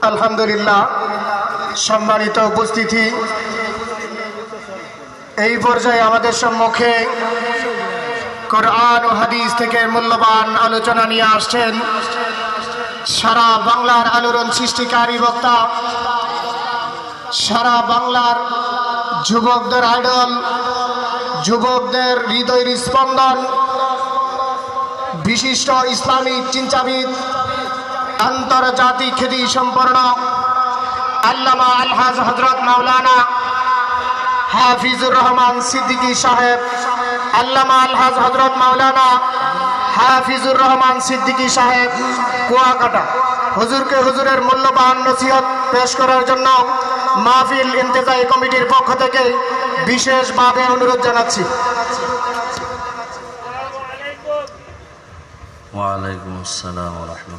আলহামদুলিল্লাহ, সম্মানিত উপস্থিতি, এই পর্যায়ে আমাদের সম্মুখে কোরআন ও হাদিস থেকে মূল্যবান আলোচনা নিয়ে আসছেন সারা বাংলার আলোড়ন সৃষ্টিকারী বক্তা, সারা বাংলার যুবকদের আইডল, যুবকদের হৃদয়ের স্পন্দন, বিশিষ্ট ইসলামিক চিন্তাবিদ, আন্তর্জাতিক খ্যাতি সম্পন্ন আল্লামা আলহাজ হযরত মাওলানা হাফিজুর রহমান সিদ্দিকী সাহেব, আল্লামা আলহাজ হযরত মাওলানা হাফিজুর রহমান সিদ্দিকী সাহেব কুয়াকাটা, হুজুরকে হুজুরের মূল্যবান নসিহত পেশ করার জন্য মাহফিল ইন্তেজামী কমিটির পক্ষ থেকে বিশেষভাবে অনুরোধ জানাচ্ছি। ওয়া আলাইকুম আসসালাম ওয়া রাহমাতুল্লাহ।